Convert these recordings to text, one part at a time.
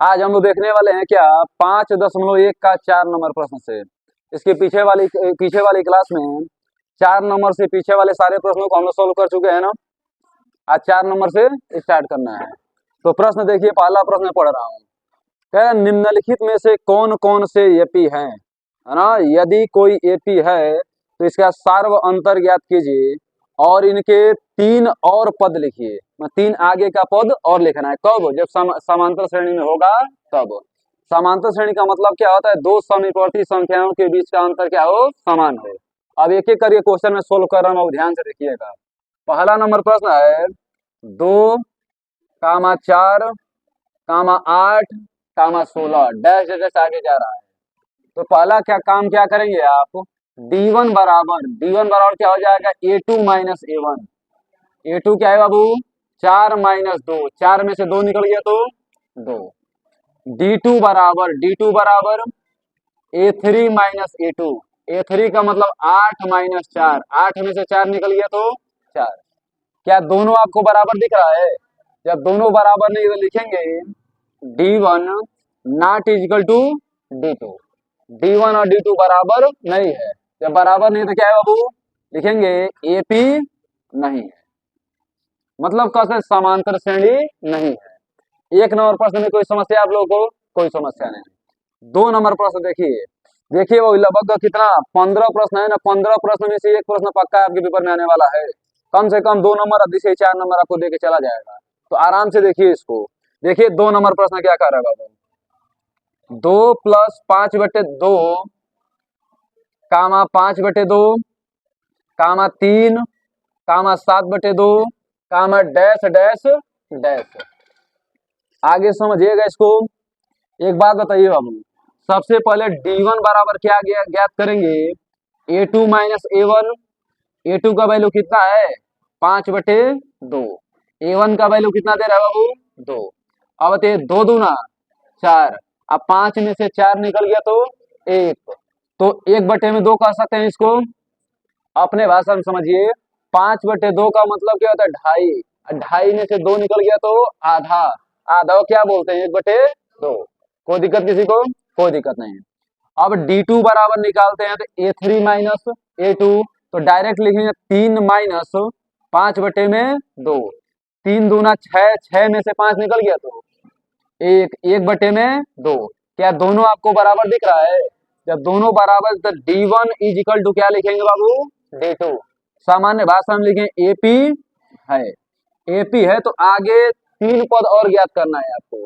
आज हम लोग देखने वाले हैं क्या 5.1 का 4 नंबर प्रश्न से। इसके पीछे वाली क्लास में 4 नंबर से पीछे वाले सारे प्रश्नों को हम लोग सोल्व कर चुके हैं ना। आज 4 नंबर से स्टार्ट करना है। तो प्रश्न देखिए, पहला प्रश्न पढ़ रहा हूँ। कह रहा है, निम्नलिखित में से कौन कौन से एपी हैं, है ना। यदि कोई एपी है तो इसका सार्व अंतर ज्ञात कीजिए और इनके 3 और पद लिखिए। 3 आगे का पद और लिखना है। कब? जब समांतर श्रेणी में होगा तब। समांतर श्रेणी का मतलब क्या होता है? दो समीपवर्ती संख्याओं के बीच का अंतर क्या हो? समान हो। अब एक एक करके क्वेश्चन में सोल्व कर रहा हूँ, ध्यान से देखिएगा। पहला नंबर प्रश्न है 2, 4, 8, 16 डैश डैश आगे जा रहा है। तो पहला क्या करेंगे आप? D1 बराबर क्या हो जाएगा? A2 minus A1। A2 क्या है बाबू? 4 माइनस 2, 4 में से 2 निकल गया तो 2। D2 बराबर A3 माइनस A2। A3 का मतलब 8 माइनस 4, 8 में से 4 निकल गया तो 4। क्या दोनों आपको बराबर दिख रहा है? जब दोनों बराबर नहीं तो लिखेंगे D1 not equal to D2। D1 और D2 बराबर नहीं है। जब बराबर नहीं तो क्या है बाबू? लिखेंगे AP नहीं है, मतलब कैसे? समांतर श्रेणी नहीं है। एक नंबर प्रश्न में कोई समस्या आप लोगों को? कोई समस्या नहीं। 2 नंबर प्रश्न देखिए वो लगभग कितना 15 प्रश्न है ना। 15 प्रश्न में से एक प्रश्न पक्का आपके पेपर में आने वाला है। कम से कम 2 नंबर, अधिक से 4 नंबर आपको देके चला जाएगा। तो आराम से देखिए इसको। देखिए 2 नंबर प्रश्न क्या कर रहा है बाबू? 2 + 5/2 कामा 5/2 कामा 3 कामा 7/2 कामा डैश डैश डैश। आगे समझिएगा इसको। एक बात बताइए बाबू, सबसे पहले D1 बराबर क्या ज्ञात करेंगे? A2 minus A1। A2 का वैल्यू कितना है? 5/2। A1 का वैल्यू कितना दे रहा है बाबू? 2। अब बताइए 2 दूना 4। अब 5 में से 4 निकल गया तो 1। तो 1/2 कह सकते हैं इसको। अपने भाषा में समझिए। 5/2 का मतलब क्या होता है? 2.5। 2.5 में से 2 निकल गया तो आधा। आधा क्या बोलते हैं? 1/2। कोई दिक्कत किसी को? कोई दिक्कत नहीं। अब D2 बराबर निकालते हैं तो A3 माइनस A2। तो डायरेक्ट लिखेंगे 3 माइनस 5/2। 3 दूना 6, 6 में से 5 निकल गया तो 1/2। क्या दोनों आपको बराबर दिख रहा है? जब दोनों बराबर तो D1 इज इक्वल टू क्या लिखेंगे बाबू? D2। सामान्य भाषा में लिखें AP है। AP है तो आगे 3 पद और ज्ञात करना है आपको।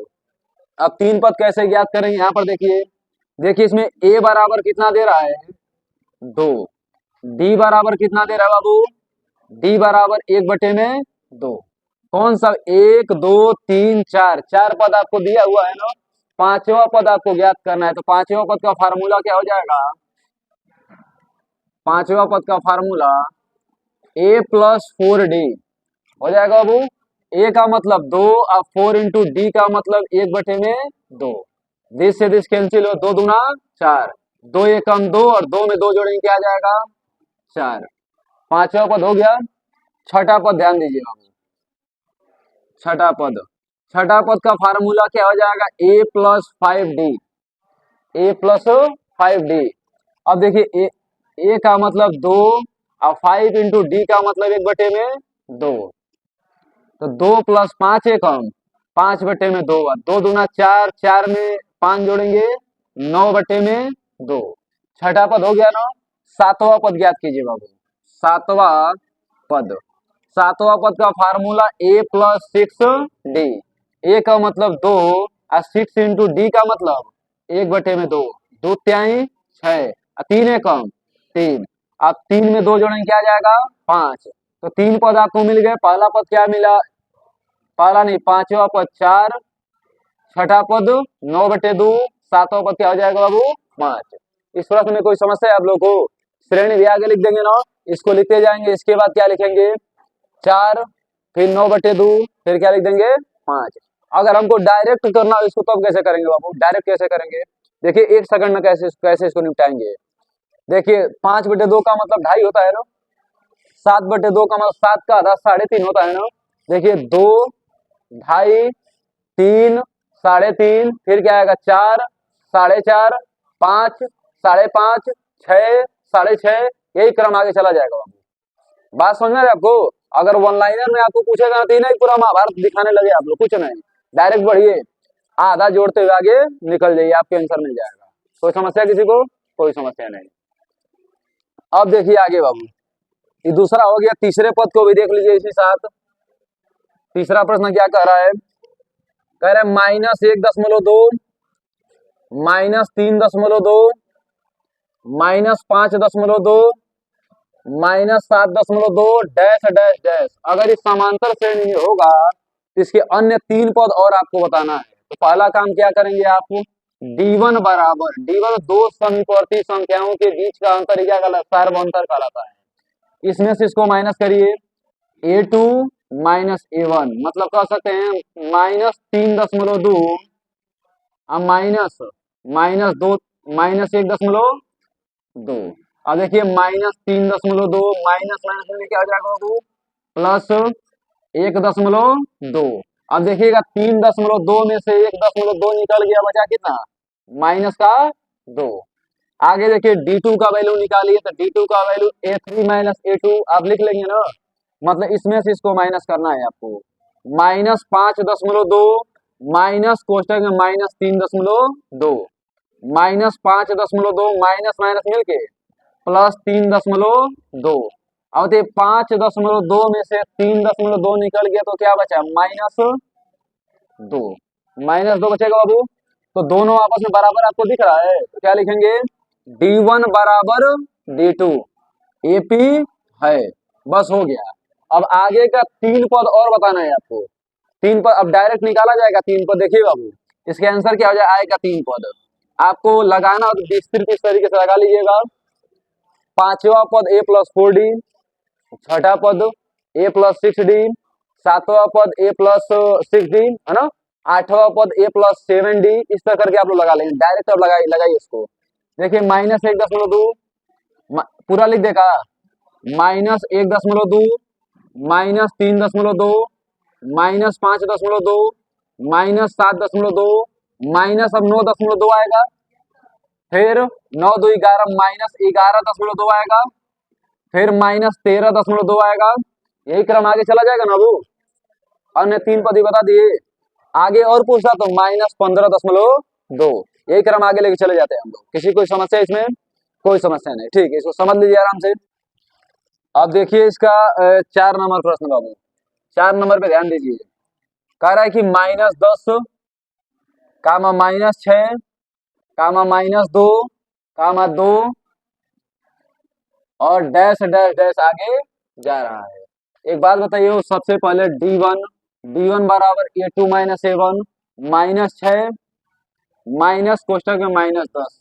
अब 3 पद कैसे ज्ञात करेंगे? यहाँ पर देखिए इसमें A बराबर कितना दे रहा है? 2। D बराबर कितना दे रहा है बाबू? D बराबर 1/2। कौन सा? 1, 2, 3, 4 4 पद आपको दिया हुआ है ना। पांचवा पद आपको ज्ञात करना है। तो पांचवा पद का फार्मूला क्या हो जाएगा? पांचवा पद का फार्मूला A + 4D हो जाएगा बाबू। A का मतलब 2 और 4 इंटू D का मतलब 1/2। दिस से दिस कैंसिल हो, 2 दूना 4, 2 एकम 2 और 2 में 2 जोड़ेंगे क्या आ जाएगा? 4। पांचवा पद हो गया। छठा पद ध्यान दीजिए बाबू। छठा पद का फार्मूला क्या हो जाएगा? A + 5D। A + 5D। अब देखिए A का मतलब 2 और 5 इंटू D का मतलब 1/2। तो 2 + 5 एकम 5/2। 2 दूना 4, 4 में 5 जोड़ेंगे 9/2। छठा पद हो गया ना। सातवां पद ज्ञात कीजिए बाबू। सातवां पद का फार्मूला A + 6D। A का मतलब 2 और 6 इंटू D का मतलब 1/2। 2 त्याई 6 और 3 एकम 3। अब 3 में 2 जोड़ेंगे क्या आ जाएगा? 5। तो 3 पद आपको मिल गए। पहला पद क्या मिला? पहला नहीं, पांचवा पद 4, छठा पद 9/2, सातवां पद क्या हो जाएगा बाबू? 5। इस प्रश्न में कोई समस्या है आप लोग को? श्रेणी भी आगे लिख देंगे ना, इसको लिखते जाएंगे। इसके बाद क्या लिखेंगे? 4, फिर 9/2, फिर क्या लिख देंगे? 5। अगर हमको डायरेक्ट करना हो इसको तब कैसे करेंगे बाबू? डायरेक्ट कैसे करेंगे? देखिए 1 सेकंड में कैसे इसको निपटाएंगे। देखिए 5/2 का मतलब 2.5 होता है ना। 7/2 का मतलब 7 का आधा 3.5 होता है ना। देखिए 2, 2.5, 3, 3.5, फिर क्या आएगा 4, 4.5, 5, 5.5, 6, 6.5, यही क्रम आगे चला जाएगा बाबू। बात समझ में आ रही है आपको? अगर वन लाइनर में आपको पूछेगा ना तो ही नहीं पूरा महाभारत दिखाने लगे आप लोग, कुछ नहीं, डायरेक्ट बढ़िए, आधा जोड़ते हुए आगे निकल जाइए, आपके आंसर मिल जाएगा। कोई समस्या किसी को? कोई समस्या नहीं। अब देखिए आगे बाबू, ये दूसरा हो गया, तीसरे पद को भी देख लीजिए इसी साथ। तीसरा प्रश्न क्या कह रहा है? कह रहा है -1.2, -3.2, -5.2, -7.2, डैश डैश डैश। अगर इस समांतर श्रेणी में होगा तो इसके अन्य 3 पद और आपको बताना है। तो पहला काम क्या करेंगे आप? D1 बराबर, D1 दो समीपवर्ती संख्याओं के बीच का अंतर क्या कहलाता है? सार्वअंतर कहलाता है। इसमें से इसको माइनस करिए, A2 माइनस A1, मतलब कह सकते हैं -3.2 माइनस -2 -1.2। अब देखिए -3.2 माइनस माइनस में क्या हो जाएगा बाबू? +1.2। अब देखिएगा 3.2 में से 1.2 निकल गया, बचा कितना? -2। आगे देखिए D2 का वैल्यू निकालिए, तो D2 का वैल्यू A3 माइनस A2 आप लिख लेंगे ना, मतलब इसमें से इसको माइनस करना है आपको। -5.2 माइनस कोष्टक में -3.2, -5.2 माइनस माइनस मिलके +3.2। अब ये 5.2 में से 3.2 निकल गया तो क्या बचा? -2, -2 बचेगा बाबू। तो दोनों आपस में बराबर आपको दिख रहा है, तो क्या लिखेंगे? D1 बराबर D2, AP है, बस हो गया। अब आगे का 3 पद और बताना है आपको। 3 पद अब डायरेक्ट निकाला जाएगा, 3 पद देखिए बाबू, इसके आंसर क्या हो जाए? आएगा 3 पद, आपको लगाना हो तो विस्तृत इस तरीके से लगा लीजिएगा। पांचवा पद A+4D, छठा पद A+6D, सातवां पद A+6D, है ना, आठवां पद A+7D, इस तरह करके आप लोग लगा लेंगे। डायरेक्ट अब लगाइए इसको। देखिए -1.2 पूरा लिख देगा, -1.2, -3.2, -5.2, -7.2, माइनस अब 9.2 आएगा, फिर 9 2 11 -11.2 आएगा, फिर -13.2 आएगा। यही क्रम आगे चला जाएगा ना बाबू। अन्य 3 पद ही बता दिए। आगे और पूछता तो -15.2, यही क्रम आगे लेके चले जाते हैं हम लोग। किसी कोई समस्या इसमें? कोई समस्या नहीं, ठीक है, इसको समझ लीजिए आराम से। अब देखिए इसका 4 नंबर प्रश्न बाबू, 4 नंबर पे ध्यान दीजिए। कह रहा है कि -10, -6, -2, -2 और डैश डैश डैश आगे जा रहा है। एक बात बताइए, वो सबसे पहले D1 बराबर A2 माइनस A1, -6 माइनस कोष्टक में -10,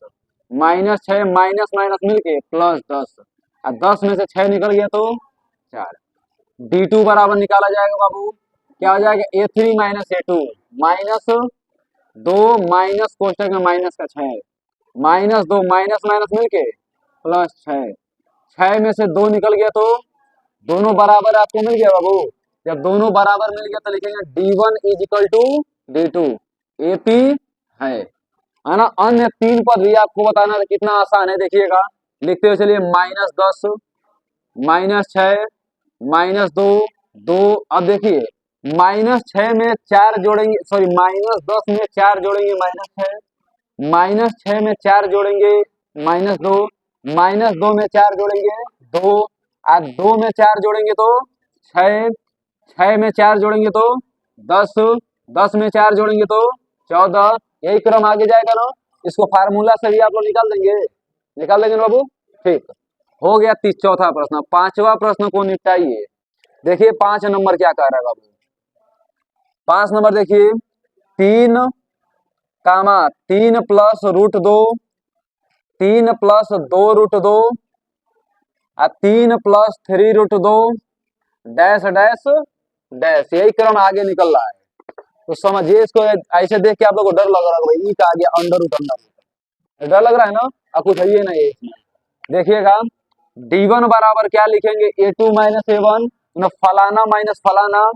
-6 माइनस माइनस मिलके +10, अब 10 में से 6 निकल गया तो 4। D2 बराबर निकाला जाएगा बाबू, क्या हो जाएगा? A3 माइनस A2, -2 माइनस कोष्टक में -6, -2 माइनस माइनस मिलके +6, 6 में से 2 निकल गया तो दोनों बराबर आपको मिल गया बाबू। जब दोनों बराबर मिल गया तो लिखेंगे D1 = D2, AP है ना। अन्य 3 पद भी आपको बताना कितना आसान है, देखिएगा, लिखते हुए चलिए। -10, -6, -2, 2। अब देखिए -6 में 4 जोड़ेंगे, सॉरी -10 में 4 जोड़ेंगे -6, -6 में 4 जोड़ेंगे -2, -2 में 4 जोड़ेंगे 2, और 2 में 4 जोड़ेंगे तो 6, 6 में 4 जोड़ेंगे तो 10, 10 में 4 जोड़ेंगे तो 14। यही क्रम आगे जाएगा ना। इसको फार्मूला से भी आप लोग निकाल देंगे बाबू। ठीक हो गया। चौथा प्रश्न। पांचवा प्रश्न को निपटाइए। देखिए 5 नंबर क्या कह रहा है बाबू। 5 नंबर देखिए, 3, 3 प्लस √2, 3 प्लस 2√2 और 3 प्लस 3√2 डैश डैश डैश, यही क्रम आगे निकल रहा है। तो समझिए इसको, ऐसे देख के आप लोग को डर लग रहा है भाई, ई का आ गया अंडर रूट, डर लग रहा है ना। अब कुछ है ये नहीं है इसमें। देखिएगा D1 बराबर क्या लिखेंगे? A2 माइनस A1 फलाना माइनस फलाना,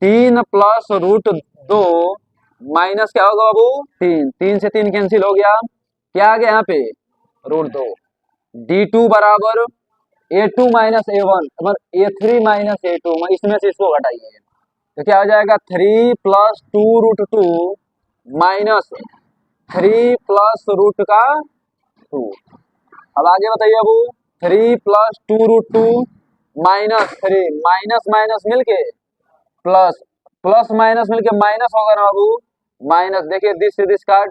3 प्लस √2 माइनस क्या होगा बाबू 3, 3 से 3 कैंसिल हो गया, क्या आ गया यहाँ पे √2। D2 बराबर A2 minus A1 A3 minus A2, इसमें से इसको घटाइए तो क्या हो जाएगा 3 प्लस 2 √2 माइनस 3 प्लस √2। अब आगे बताइए बाबू 3 प्लस 2 √2 माइनस 3, माइनस माइनस मिलके प्लस, प्लस माइनस मिलके माइनस होगा ना बाबू, माइनस। देखिए दिस से दिस काट,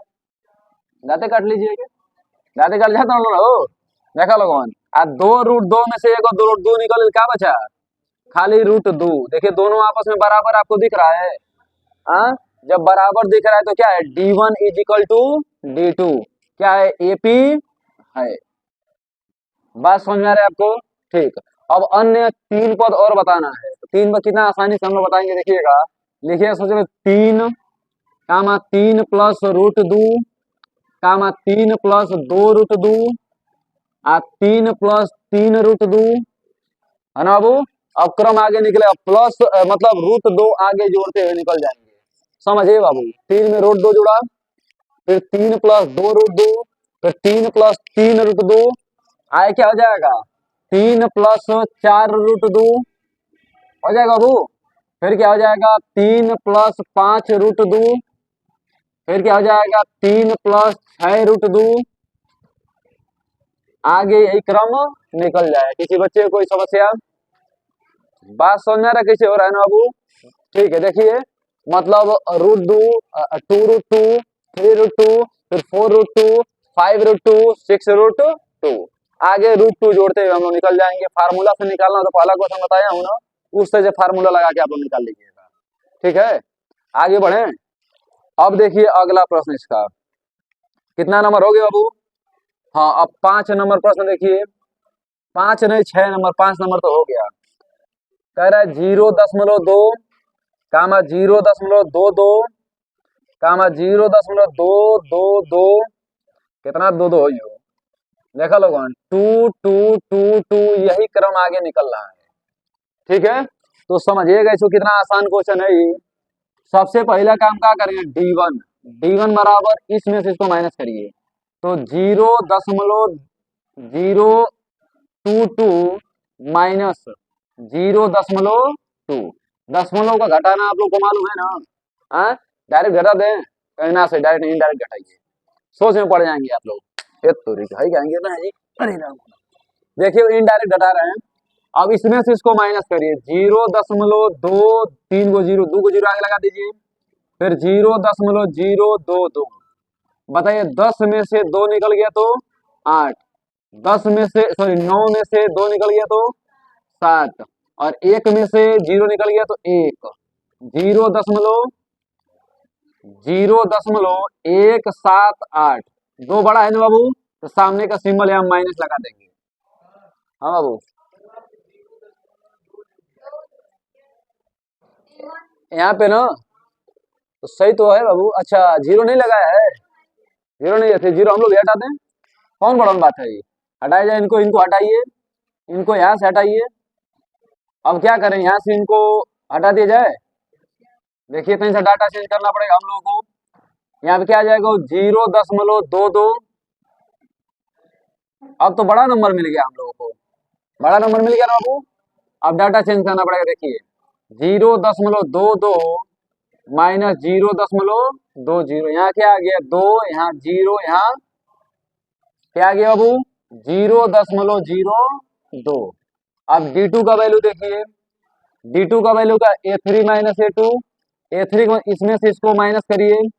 दाते काट लीजिए, दाते काट जाता हो, देखा लोगन। आ 2 √2 में से एक और 2 √2 निकल, क्या बचा खाली √2। देखिए दोनों आपस में बराबर आपको दिख रहा है। हाँ, जब बराबर दिख रहा है तो क्या है D1 is equal to D2, क्या है AP है। बात समझ में आ रहा है आपको? ठीक। अब अन्य 3 पद और बताना है, तो 3 पद कितना आसानी से हम लोग बताएंगे, देखिएगा। लिखिए सोचिए 3 कामा 3 प्लस √2 कामा 3 प्लस 2 √2 आ 3 प्लस 3 √2 है ना बाबू। अब क्रम आगे निकलेगा प्लस मतलब √2 आगे जोड़ते हुए निकल जाएंगे, समझिए बाबू। 3 में √2 जुड़ा, फिर 3 प्लस 2 √2, फिर 3 प्लस 3 √2, आए क्या हो जाएगा 3 प्लस 4 √2 हो जाएगा बाबू। फिर क्या हो जाएगा 3 प्लस 5 √2, फिर क्या हो जाएगा 3 प्लस 6 √2, आगे यही क्रम निकल जाए। किसी बच्चे को कोई समस्या? बात समझ में आ रहा है कैसे हो रहा है ना बाबू? ठीक है, देखिए मतलब √2 2 √2 3 √2 फिर 4 √2 5 √2 6 √2, आगे √2 जोड़ते हुए हम लोग निकल जाएंगे। फार्मूला से निकालना तो पहला क्वेश्चन बताया हूं ना, उससे जो फार्मूला लगा के आप लोग निकाल लीजिएगा। ठीक है, आगे बढ़े। अब देखिए अगला प्रश्न इसका कितना नंबर हो गया बाबू? हाँ, अब 5 नंबर प्रश्न देखिए, 5 नहीं 6 नंबर, 5 नंबर तो हो गया। कह रहा है 0.2 कामा 0.22 कामा 0.222, कितना 2 हो यो, देखा लोगन 2 2 2 2, यही क्रम आगे निकल रहा है। ठीक है, तो समझिएगा इसको कितना आसान क्वेश्चन है ये। सबसे पहला काम क्या करेंगे D1, D1 बराबर इसमें से इसको माइनस करिए तो 0.022 माइनस 0.2, दशमलव का घटाना आप लोग को मालूम है ना। हाँ, डायरेक्ट घटा दें कहना से, डायरेक्ट इनडायरेक्ट घटाइए, सोच में पड़ जाएंगे आप लोग। एक तो है कहेंगे ना जी, अरे राम। देखिए इनडायरेक्ट घटा रहे हैं, अब इसमें से इसको माइनस करिए 0.2, 3 को 0, 2 को 0 आगे लगा दीजिए, फिर 0.022। बताइए 10 में से 2 निकल गया तो 8, 10 में से सॉरी 9 में से 2 निकल गया तो 7, और 1 में से 0 निकल गया तो 1। 0.178, 2 बड़ा है ना बाबू, तो सामने का सिंबल यहाँ माइनस लगा देंगे। हाँ बाबू, यहाँ पे ना तो सही तो है बाबू। अच्छा 0 नहीं लगाया है, 0 नहीं है, 0 हम लोग हटाते हैं, कौन बड़ा बात है ये, हटाया जाए इनको, इनको हटाइए, इनको यहाँ से हटाइए। अब क्या करें, यहाँ से इनको हटा दिया जाए। देखिए कहीं से डाटा चेंज करना पड़ेगा हम लोगों को। यहाँ पे क्या आ जाएगा 0.22, अब तो बड़ा नंबर मिल गया हम लोगों को, बड़ा नंबर मिल गया ना बाबू। अब डाटा चेंज करना पड़ेगा। देखिए 0.22 माइनस 0.20, यहाँ क्या आ गया 2, यहाँ 0, यहाँ क्या आ गया बाबू 0.02। अब D2 का वैल्यू देखिए, D2 का वैल्यू का A3 माइनस A2, A3 को इसमें से इसको माइनस करिए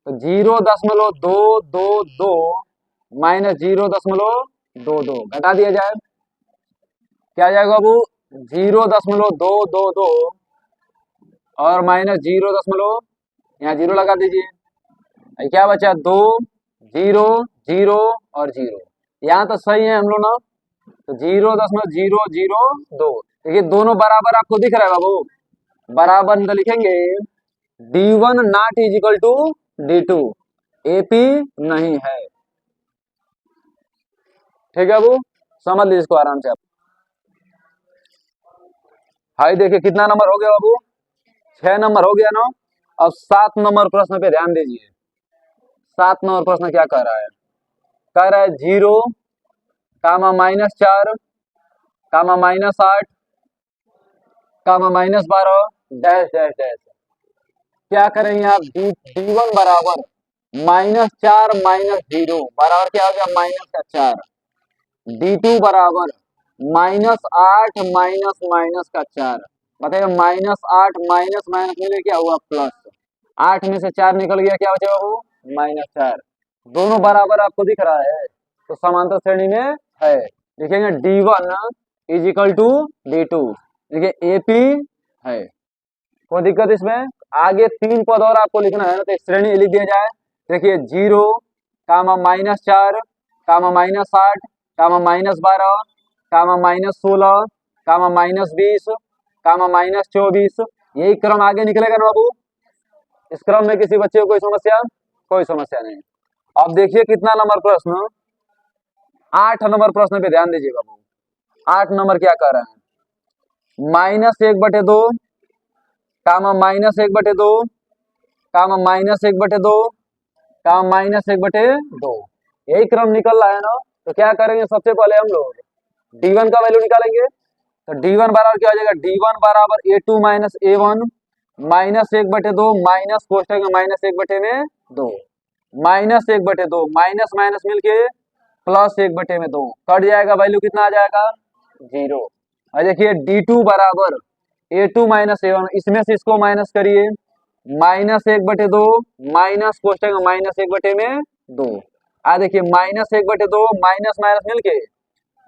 तो 0.222 माइनस 0.22 घटा दिया जाए, क्या आ जाएगा बाबू 0.222 और माइनस 0. यहाँ 0 लगा दीजिए, क्या बचा 2 0 0 और 0, यहाँ तो सही है हम लोग ना, तो 0.002। देखिए दोनों बराबर आपको दिख रहा है बाबू, बराबर तो लिखेंगे D1 not is equal to D2, AP नहीं है। ठीक है बाबू, समझ लीजिए इसको आराम से आप। हाई देखिए कितना नंबर हो गया बाबू, 6 नंबर हो गया ना। अब 7 नंबर प्रश्न पे ध्यान दीजिए। 7 नंबर प्रश्न क्या कह रहा है? कह रहा है 0, -4, -8, -12 डैश डैश डैश। क्या करेंगे आप? D1 बराबर -4 -0 बराबर क्या हो गया? -4। D2 बराबर -8 -4। बताइए, -8 माइनस माइनस मिले क्या हुआ? प्लस। 8 में से 4 निकल गया, क्या बचेगा वो? -4। दोनों बराबर आपको दिख रहा है तो समांतर श्रेणी में है। लिखेंगे D1 is equal to D2। देखिए AP है, कोई दिक्कत इसमें? आगे 3 पद और आपको लिखना है ना, तो श्रेणी लिख दिया जाए। देखिए 0, -4, -8, -12, -16, -20, -24। यही क्रम आगे निकलेगा ना बाबू? इस क्रम में किसी बच्चे को कोई समस्या? कोई समस्या नहीं। अब देखिए कितना नंबर प्रश्न? 8 नंबर प्रश्न पे ध्यान दीजिए बाबू। 8 नंबर क्या कह रहे हैं? -1/2, -1/2, -1/2, -1/2। यही क्रम निकल रहा है ना, तो क्या करेंगे? सबसे पहले हम लोग D1 का वैल्यू निकालेंगे। तो D1 बराबर क्या हो जाएगा? D1 बराबर A2 माइनस A1 -1/2 माइनस कोष्टक में -1/2 -1/2 माइनस माइनस मिलके +1/2 कट जाएगा। वैल्यू कितना आ जाएगा? 0। और देखिए D2 बराबर A2 माइनस A1, इसमें से इसको माइनस करिए, -1/2 माइनस कोष्टक में -1/2। आ देखिए -1/2 माइनस माइनस मिलके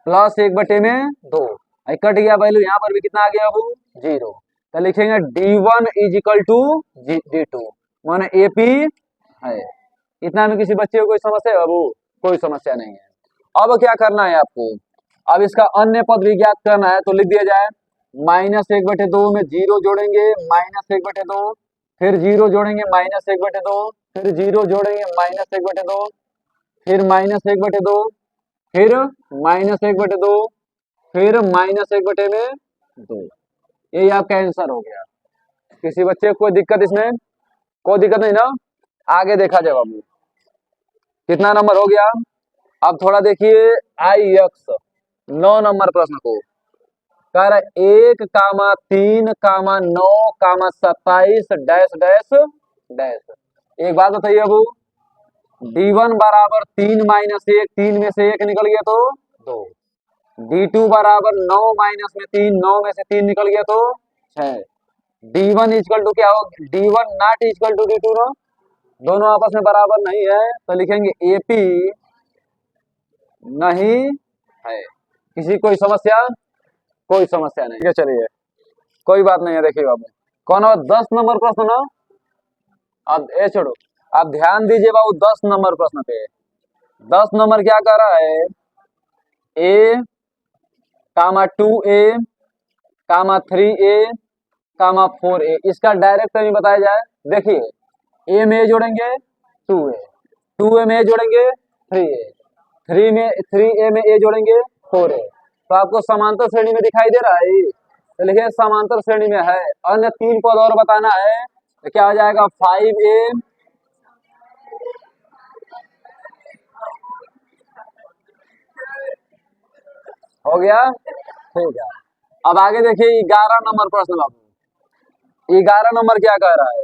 +1/2। कट गया वैल्यू, यहाँ पर भी कितना आ गया? अब 0। तो लिखेंगे D1 is equal to D2, माने AP है। इतना में किसी बच्चे को कोई समस्या है बाबू? कोई समस्या नहीं है। अब क्या करना है आपको? अब इसका अन्य पद भी ज्ञात करना है, तो लिख दिया जाए -1/2 में 0 जोड़ेंगे -1/2, फिर 0 जोड़ेंगे -1/2, फिर 0 जोड़ेंगे -1/2, फिर -1/2, फिर -1/2, फिर -1/2। यही आपका आंसर हो गया। किसी बच्चे को कोई दिक्कत इसमें? कोई दिक्कत नहीं ना? आगे देखा जाए बाबू कितना नंबर हो गया। अब थोड़ा देखिए IX 9 नंबर प्रश्न को। कर 1, 3, 9, 27 डैश डैश डैश। एक बात बताइए बाबू, D1 बराबर 3 -1, 3 में से 1 निकल गया तो 2। D2 बराबर 9 माइनस में 3, 9 में से 3 निकल गया तो 6। D1 इक्वल टू क्या हो? D1 not equal to D2 ना, दोनों आपस में बराबर नहीं है, तो लिखेंगे AP नहीं है। किसी कोई समस्या? कोई समस्या नहीं है। चलिए कोई बात नहीं है। देखिए बाबू कौन हो? 10 नंबर प्रश्न ना। अब ए छोड़ो, आप ध्यान दीजिए बाबू 10 नंबर प्रश्न पे। 10 नंबर क्या कर रहा है? A, 2A, 3A, 4A। इसका डायरेक्ट नहीं बताया जाए। देखिए A में A जोड़ेंगे 2A, 2A में A जोड़ेंगे 3A, 3A में A जोड़ेंगे 4A। तो आपको समांतर श्रेणी में दिखाई दे रहा है। तो लिखिए समांतर श्रेणी में है। अन्य 3 पद और बताना है, तो क्या हो जाएगा? 5A, हो गया। ठीक है। अब आगे देखिए 11 नंबर प्रश्न बाबू। 11 नंबर क्या कह रहा है?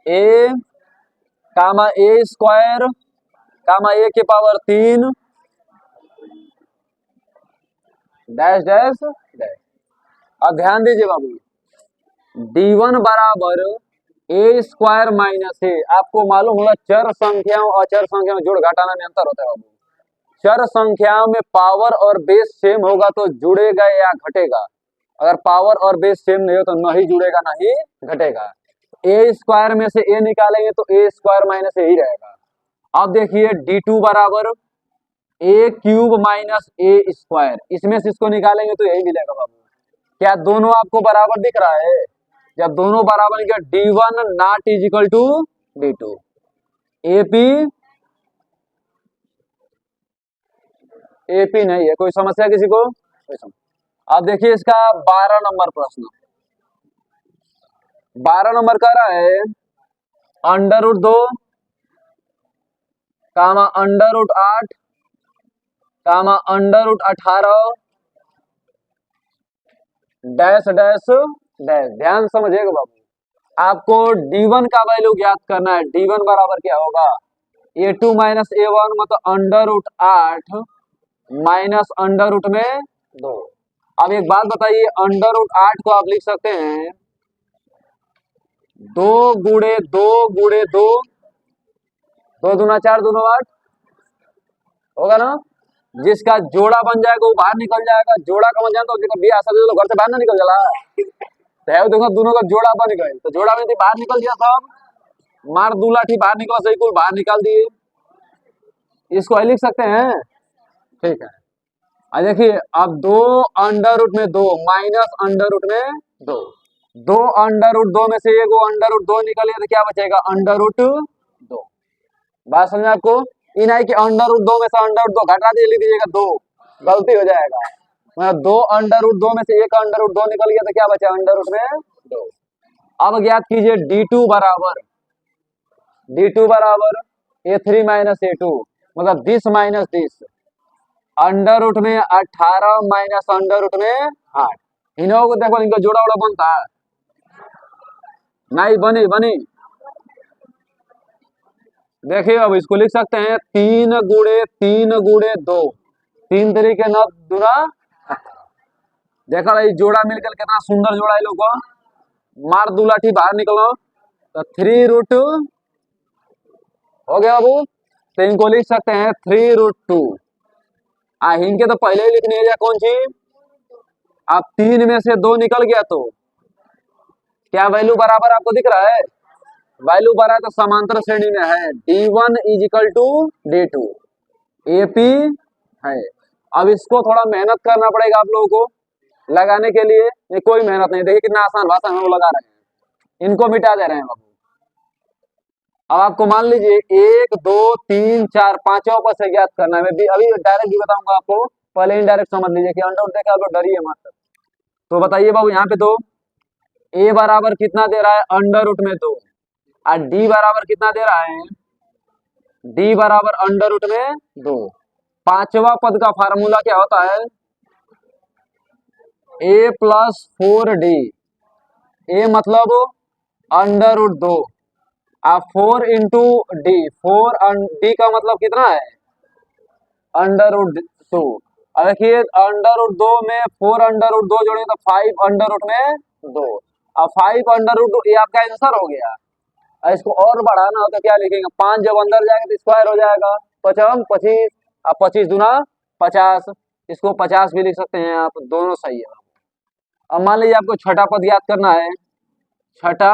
A, A स्क्वायर, A के पावर 3 डैश डैश डैश। अब ध्यान दीजिए बाबू, D1 बराबर A स्क्वायर माइनस A। आपको मालूम होगा चर संख्याओं और अचर संख्याओं में जोड़ घटाना में अंतर होता है बाबू। चर संख्याओं में पावर और बेस सेम होगा तो जुड़ेगा या घटेगा। अगर पावर और बेस सेम नहीं हो तो न ही जुड़ेगा ना ही घटेगा। A स्क्वायर में से A निकालेंगे तो A स्क्वायर माइनस A ही रहेगा। अब देखिए D2 बराबर A cube minus A square, इसमें से इसको निकालेंगे तो यही मिलेगा बाबू। क्या दोनों आपको बराबर दिख रहा है? जब दोनों बराबर क्या D1 not is equal to D2। AP नहीं है। कोई समस्या किसी को? कोई समस्या? अब देखिए इसका 12 नंबर प्रश्न। 12 नंबर कह रहा है under root 2 comma under root 8 comma under root 18 dash dash dash. ध्यान समझिएगा बाबू, आपको D1 का वैल्यू ज्ञात करना है। D1 बराबर क्या होगा, A2 माइनस A1 मतलब under root 8 minus under root में 2। अब एक बात बताइए, अंडर रूट 8 को आप लिख सकते हैं 2 गुणे 2 गुणे 2, 2 दूना 4 दूना 8 होगा ना, जिसका जोड़ा बन जाएगा वो बाहर निकल जाएगा। जोड़ा का बन जाए तो बिया सब तो घर से बाहर ना निकल जाला, देखो दोनों का जोड़ा बन गए तो जोड़ा में बाहर निकल दिया सब, मार दू लाठी बाहर निकला, सही को बाहर निकाल दिए। इसको लिख सकते हैं, ठीक है। अब देखिए, अब 2 अंडर रूट में 2 माइनस अंडर रूट में 2, 2 अंडर रूट 2 में से एक अंडर रूट 2 निकल गया तो क्या बचेगा, अंडर रूट 2। बात समझे आपको, इन है कि अंडर रूट 2 में से अंडर रूट 2 घटा दिए, लिख दीजिएगा 2, गलती हो जाएगा। मतलब 2 अंडर रूट 2 में से एक अंडर रूट 2 निकल गया तो क्या बचा, अंडर रूट में 2। अब ज्ञात कीजिए D2 बराबर A3 माइनस A2 मतलब 20 माइनस 20, अंडर रूट में 18 माइनस अंडर रूट में 8। इन्हों को देखो, इनका जोड़ा उड़ा बनता है नहीं, बनी बनी। देखिए अब इसको लिख सकते हैं 3 गुणे 3 गुणे 2, 3 तरीके 9 दूना। देखा भाई जोड़ा मिलकर कितना सुंदर जोड़ा है लोग का, मार दू लाठी बाहर निकलो तो 3 रूट हो गया बाबू। तो इनको लिख सकते हैं 3 रूट 2। इनके तो पहले ही लिखनी है कौन सी, अब 3 में से 2 निकल गया तो क्या वैल्यू बराबर आपको दिख रहा है, वैल्यू बराबर तो समांतर श्रेणी में है, D1 is equal to D2 AP है। अब इसको थोड़ा मेहनत करना पड़ेगा आप लोगों को लगाने के लिए, ये कोई मेहनत नहीं, देखिए कितना आसान भाषा में वो लगा रहे हैं, इनको मिटा दे रहे हैं बाबू। अब आपको मान लीजिए 1 2 3 4 पांचों पर से ज्ञात करना है। मैं भी अभी डायरेक्ट भी बताऊंगा आपको, पहले इनडायरेक्ट समझ लीजिए कि अंडर रूट देखा आप लोग डरिए मत। तो बताइए बाबू, यहाँ पे तो A बराबर कितना दे रहा है, अंडर रूट में 2, और D बराबर कितना दे रहा है, D बराबर अंडर रूट में 2। पांचवा पद का फार्मूला क्या होता है, A प्लस 4D। A मतलब अंडर रूट 2 और 4 इंटू डी, 4 डी का मतलब कितना है, अंडर रूट 2। अब देखिए अंडर रूट 2 में 4 अंडर रूट 2 जोड़ेंगे तो 5 अंडर रूट में 2, अब 5 अंडर रूट 2 ये आपका आंसर हो गया। और इसको और बढ़ाना हो तो क्या लिखेंगे, 5 जब अंदर जाएगा तो स्क्वायर हो जाएगा, 55 25, अब 25 दूना 50, इसको 50 भी लिख सकते हैं आप, दोनों सही है। अब मान लीजिए आपको छठा पद याद करना है, छठा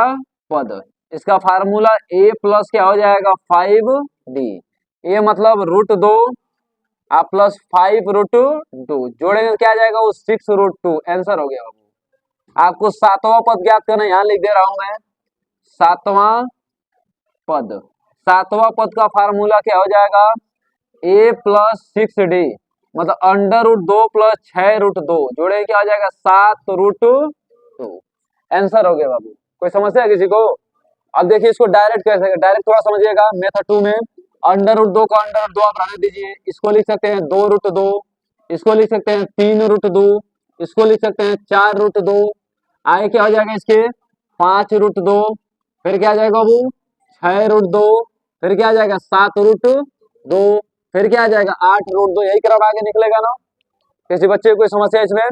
पद इसका फार्मूला A प्लस क्या हो जाएगा 5D। A मतलब रूट 2 आप प्लस 5 रूट 2 जोड़ेंगे क्या आ जाएगा, वो 6 रूट 2, आंसर हो गया बाबू। आपको सातवां पद ज्ञात करना, यहाँ लिख दे रहा हूं मैं, सातवां पद, सातवां पद का फार्मूला क्या हो जाएगा, A प्लस 6D मतलब अंडर रूट 2 प्लस 6 रूट 2 जोड़ेंगे क्या आ जाएगा 7 रूट 2, आंसर हो गया बाबू। कोई समस्या है किसी को। अब देखिए इसको डायरेक्ट कैसे, डायरेक्ट थोड़ा समझिएगा, मेथड 2 में अंडर रूट 2 का अंडर रूट 2 आप रहने दीजिए, इसको लिख सकते हैं 2 रूट 2, इसको लिख सकते हैं 3 रूट 2, इसको लिख सकते हैं 4 रूट 2, आगे क्या हो जाएगा इसके 5 रूट 2, फिर क्या आ जाएगा बाबू 6 रूट 2, फिर क्या आ जाएगा 7 रूट 2, फिर क्या आ जाएगा 8 रूट 2, यही क्रम आगे निकलेगा ना। किसी बच्चे को कोई समस्या इसमें,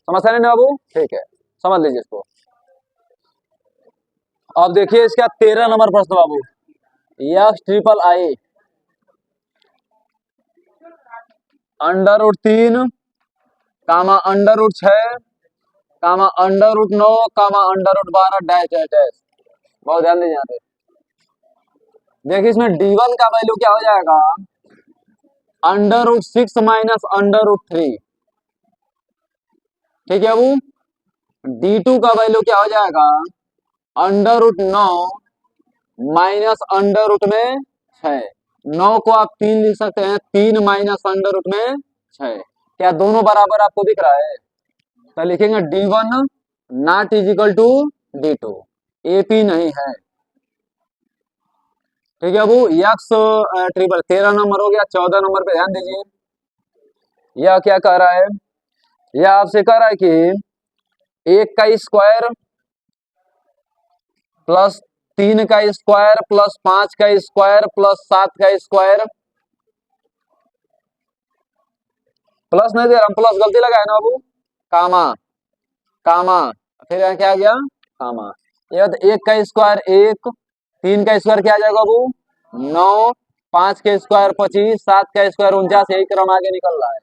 समस्या नहीं ना बाबू, ठीक है समझ लीजिए इसको। अब देखिए इसका 13 नंबर प्रश्न बाबू, यक्स triple I under root 3 comma under root 6 comma under root 9 comma under root 12 dash dash dash. बहुत ध्यान दीजिए यहाँ पे, देखिए इसमें D1 का वैल्यू क्या हो जाएगा, under root 6 minus under root 3, ठीक है बाबू। D2 का वैल्यू क्या हो जाएगा, under root 9 minus under root में 6, 9 को आप 3 लिख सकते हैं, 3 माइनस अंडर रूट में 6, क्या दोनों बराबर आपको दिख रहा है, तो लिखेंगे D1 not is equal to D2। AP नहीं है। ठीक है बाबू, यक्स ट्रिपल 13 नंबर हो गया। 14 नंबर पे ध्यान दीजिए, यह क्या कह रहा है, यह आपसे कह रहा है कि 1 का स्क्वायर प्लस 3 का स्क्वायर प्लस 5 का स्क्वायर प्लस 7 का स्क्वायर, प्लस नहीं दे रहा हम, प्लस गलती लगाए ना बाबू, कामा कामा, फिर यहाँ क्या आ गया, कामा। ये तो 1 का स्क्वायर 1, 3 का स्क्वायर क्या आ जाएगा बाबू 9, 5 के स्क्वायर 25, 7 का स्क्वायर 49, यही क्रम आगे निकल रहा है।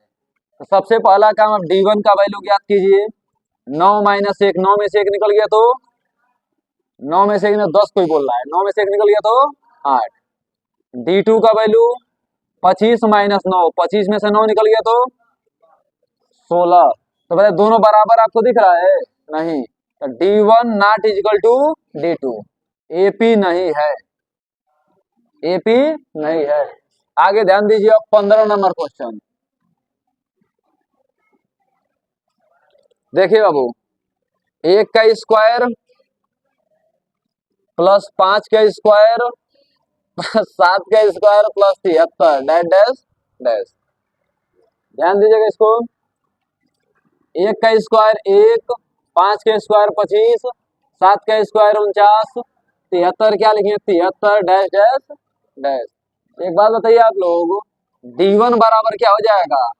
तो सबसे पहला काम अब D1 का वैल्यू ज्ञात कीजिए। 9 माइनस 1, 9 में से 1 निकल गया तो 9 में से 1 10 कोई बोल रहा है, 9 में से 1 निकल गया तो 8। D2 का वैल्यू 25 माइनस 9, 25 में से 9 निकल गया तो 16। तो बताइए दोनों बराबर आपको दिख रहा है, नहीं, तो D1 not is equal to D2, AP नहीं है, एपी नहीं है। आगे ध्यान दीजिए, अब 15 नंबर क्वेश्चन देखिए बाबू, 1 का स्क्वायर प्लस 5 का स्क्वायर प्लस 7 का square plus 73 dash dash dash. ध्यान दीजिएगा इसको, 1 का स्क्वायर 1, 5 का स्क्वायर 25, 7 का स्क्वायर 49, 73 क्या लिखेंगे 73 डैश डैश डैश। एक बात बताइए आप लोग, D1 बराबर क्या हो जाएगा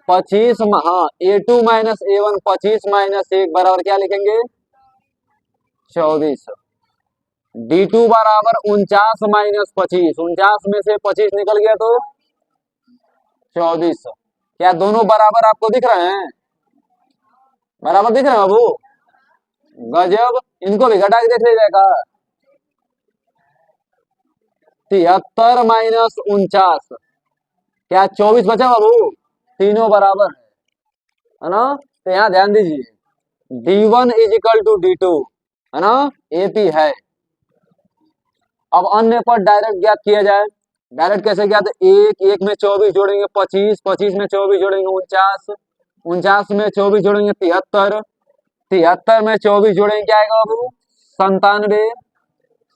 25, हाँ A2 माइनस A1, 25 माइनस 1 बराबर क्या लिखेंगे 24। D2 बराबर 49 माइनस 25, 49 में से 25 निकल गया तो 24। क्या दोनों बराबर आपको दिख रहे हैं, बराबर दिख रहे हैं बाबू, गजब। इनको भी घटा के देख लीजिएगा, 73 माइनस 49 क्या 24 बचा बाबू, तीनों बराबर है ना। तो यहाँ ध्यान दीजिए, D1 is equal to D2 है ना, एपी है। अब अन्य पद डायरेक्ट ज्ञात किया जाए, डायरेक्ट कैसे ज्ञात, एक एक में 24 जोड़ेंगे 25, 25 में 24 जोड़ेंगे 49, 49 में 24 जोड़ेंगे 73, 73 में 24 जोड़ेंगे क्या आएगा बाबू 97,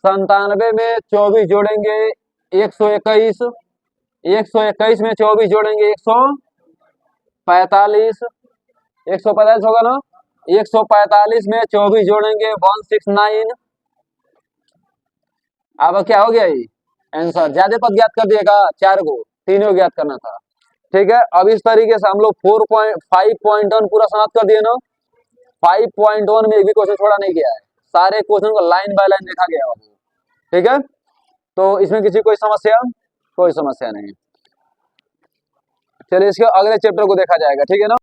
97 में 24 जोड़ेंगे 121, 121 में 24 जोड़ेंगे 145, 145 होगा ना, 145 में 24 जोड़ेंगे 169। अब क्या हो गया ये आंसर, ज्यादा पद ज्ञात कर दिएगा, 4 को, तीनों ज्ञात करना था। ठीक है, अब इस तरीके से हम लोग 5.1 पूरा समाप्त कर दिए ना। 5.1 में एक भी क्वेश्चन छोड़ा नहीं गया है, सारे क्वेश्चन को लाइन बाय लाइन देखा गया है। ठीक है, तो इसमें किसी कोई समस्या, कोई समस्या नहीं। चलिए इसके अगले चैप्टर को देखा जाएगा, ठीक है ना।